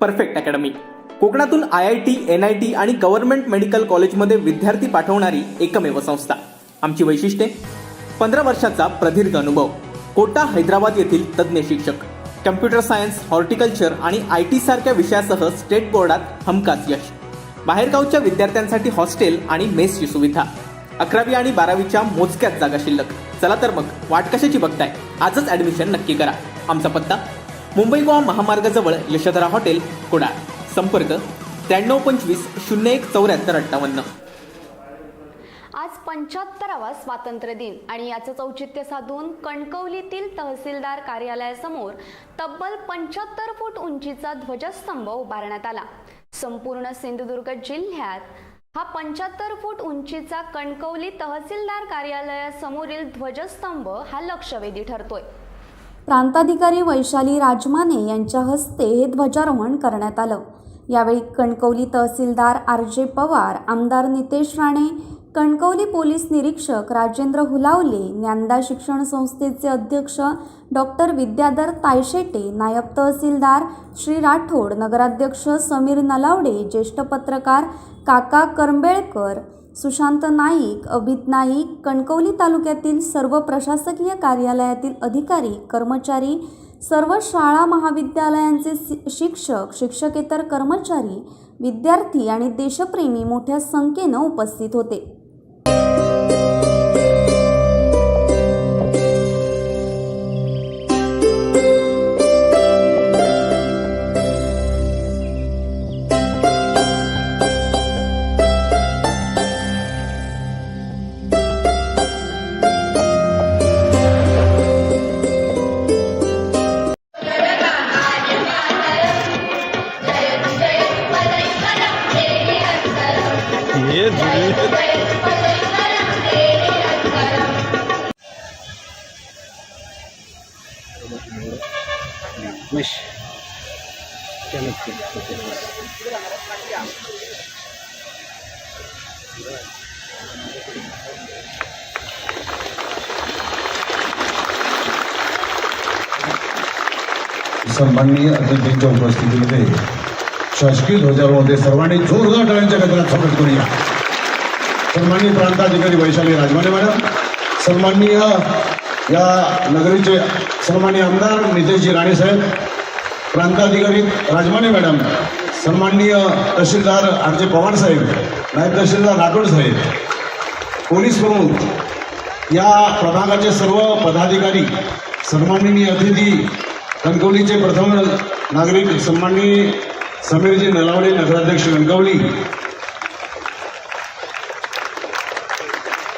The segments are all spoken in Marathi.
परफेक्ट अकॅडमी, कोकणातून IIT, NIT आणि गव्हर्नमेंट मेडिकल कॉलेजमध्ये विद्यार्थी पाठवणारी एकमेव संस्था. आमची वैशिष्ट्ये: 15 वर्षाचा प्रदीर्घ अनुभव, कोटा हैदराबाद येथील तज्ज्ञ शिक्षक, कम्प्युटर सायन्स, हॉर्टिकल्चर आणि IT सारख्या विषयासह स्टेट बोर्डात हमखास यश, बाहेरगावच्या विद्यार्थ्यांसाठी हॉस्टेल आणि मेसची सुविधा, 11वी आणि 12वीच्या मोजक्याच जागा शिल्लक. चला तर मग वाट कशाची बघताय, आजच ॲडमिशन नक्की करा. आमचा पत्ता: मुंबई गोवा महामार्गाजवळ यशोधरा हॉटेल, कुडाळ. संपर्क 9325 01 74 58. आज 75वा स्वातंत्र्य दिन आणि याचं औचित्य साधून कणकवलीतील तहसीलदार कार्यालयासमोर तब्बल 75 फूट उंचीचा ध्वजस्तंभ उभारण्यात आला. संपूर्ण सिंधुदुर्ग जिल्ह्यात हा 75 फूट उंचीचा कणकवली तहसीलदार कार्यालयासमोरील ध्वजस्तंभ हा लक्षवेधी ठरतोय. प्रांताधिकारी वैशाली राजमाने यांच्या हस्ते हे ध्वजारोहण करण्यात आलं. यावेळी कणकवली तहसीलदार RJ पवार, आमदार नितेश राणे, कणकवली पोलीस निरीक्षक राजेंद्र हुलावले, ज्ञानदा शिक्षण संस्थेचे अध्यक्ष डॉक्टर विद्याधर तायशेटे, नायब तहसीलदार श्री राठोड, नगराध्यक्ष समीर नलावडे, ज्येष्ठ पत्रकार काका करंबेळकर, सुशांत नाईक, अभित नाईक, कणकवली तालुक्यातील सर्व प्रशासकीय कार्यालयातील अधिकारी, कर्मचारी, सर्व शाळा महाविद्यालयांचे शिक्षक, शिक्षकेतर कर्मचारी, विद्यार्थी आणि देशप्रेमी मोठ्या संख्येनं उपस्थित होते. सन्माननीय अतिथींच्या उपस्थितीमध्ये शासकीय ध्वजारोहणामध्ये सर्वांनी जोरदार टाळ्यांच्या गजरात स्वागत करूया. सन्माननीय प्रांताधिकारी वैशाली राजमाने मॅडम, सन्माननीय या नगरीचे सन्माननीय आमदार नितेशजी राणे साहेब, प्रांताधिकारी राजमाने मॅडम, सन्माननीय तहसीलदार RJ पवार साहेब, नायब तहसीलदार राठोड साहेब, पोलीस प्रमुख, या प्रभागाचे सर्व पदाधिकारी, सन्माननीय अतिथी, कणकवलीचे प्रथम नागरिक सन्माननीय समीरजी नलावडे, नगराध्यक्ष कणकवली,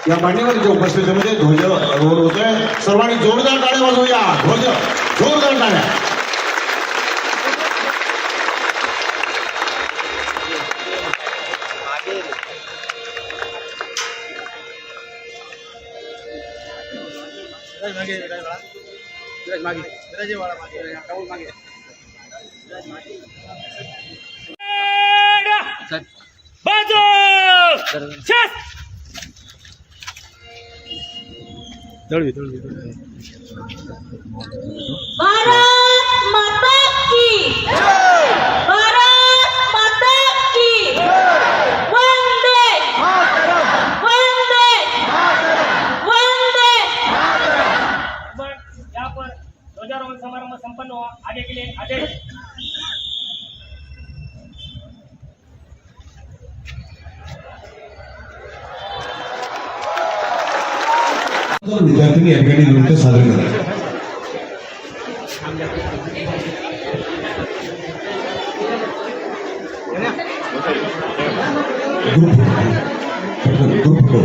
या मान्यवरांच्या उपस्थितीमध्ये ध्वजारोहण होत आहे. सर्वांनी जोरदार टाळ्या वाजवूया. ध्वज जोरदार टाळ्या. भारत माता की भारत माता की वंदे वंदे वंदे. यहाँ पर ध्वजारोहण समारंभ संपन्न हुआ. आगे के लिए आदेश. विद्यार्थी या ठिकाणी नृत्य सादर करतात. Group photo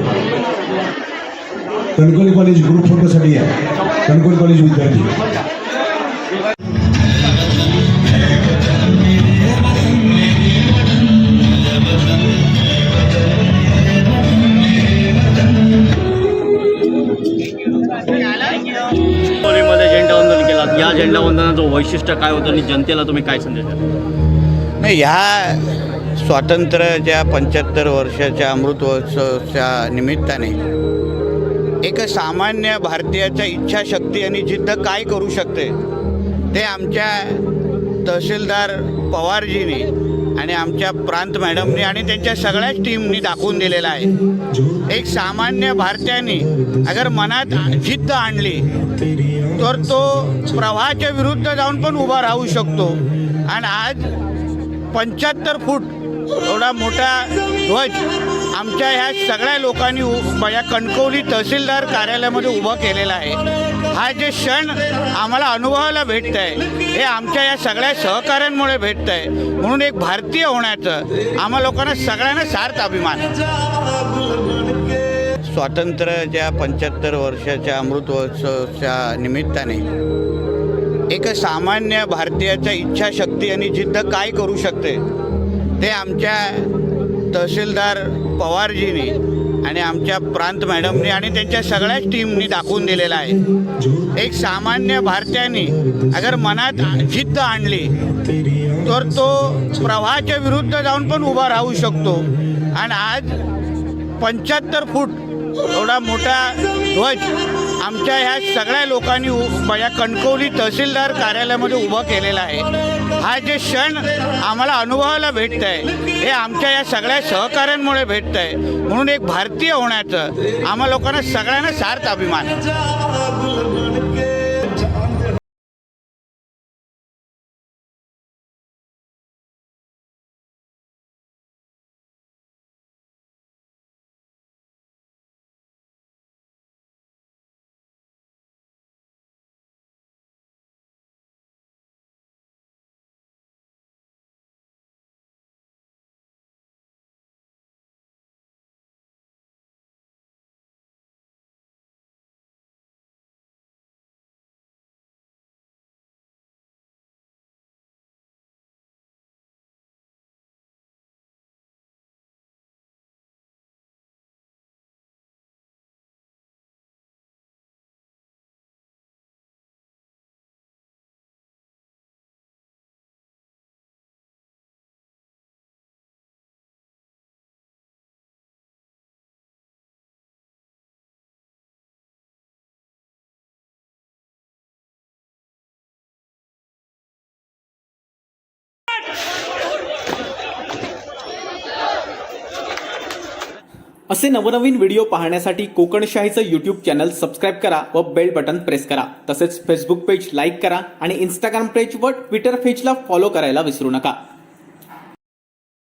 Kankavli college group फोटोसाठी या. कणकवली कॉलेज विद्यार्थी. या झेंडा वंदनाचं वैशिष्ट्य काय होतं आणि जनतेला तुम्ही काय संदेश द्याल? नाही, ह्या स्वातंत्र्याच्या 75 वर्षाच्या अमृत महोत्सवाच्या निमित्ताने एक सामान्य भारतीयाच्या इच्छाशक्ती आणि जिद्द काय करू शकते ते आमच्या तहसीलदार पवारजींनी आणि आमच्या प्रांत मॅडमनी आणि त्यांच्या सगळ्याच टीमनी दाखवून दिलेला आहे. एक सामान्य भारतीयांनी अगर मनात जिद्द आणली तर तो प्रवाहाच्या विरुद्ध जाऊन पण उभा राहू शकतो. आणि आज 75 फूट एवढा मोठा ध्वज आमच्या ह्या सगळ्या लोकांनी या कणकवली तहसीलदार कार्यालयामध्ये उभं केलेला आहे. हा जे क्षण आम्हाला अनुभवायला भेटत आहे हे आमच्या या सगळ्या सहकाऱ्यांमुळे भेटत आहे. म्हणून एक भारतीय होण्याचं आम्हा लोकांना सगळ्यांना सार्थ अभिमान. स्वातंत्र्याच्या 75 वर्षाच्या अमृतोत्सवाच्या निमित्ताने एक सामान्य भारतीयाच्या इच्छाशक्ती आणि जिद्द काय करू शकते ते आमच्या तहसीलदार पवारजींनी आणि आमच्या प्रांत मॅडमनी आणि त्यांच्या सगळ्याच टीमनी दाखवून दिलेला आहे. एक सामान्य भारतीयांनी अगर मनात जिद्द आणली तर तो प्रवाहाच्या विरुद्ध जाऊन पण उभा राहू शकतो. आणि आज 75 फूट एवढा मोठा ध्वज आमच्या ह्या सगळ्या लोकांनी या कणकवली तहसीलदार कार्यालयामध्ये उभं केलेला आहे. हा जे क्षण आम्हाला अनुभवायला भेटत आहे हे आमच्या या सगळ्या सहकाऱ्यांमुळे भेटत आहे. म्हणून एक भारतीय होण्याचं आम्हा लोकांना सगळ्यांना सार्थ अभिमान. असे नवनवीन व्हिडिओ पाहण्यासाठी कोकणशाहीचं यूट्यूब चॅनल सबस्क्राईब करा व बेल बटन प्रेस करा. तसेच फेसबुक पेज लाईक करा आणि इंस्टाग्राम पेज व ट्विटर पेजला फॉलो करायला विसरू नका.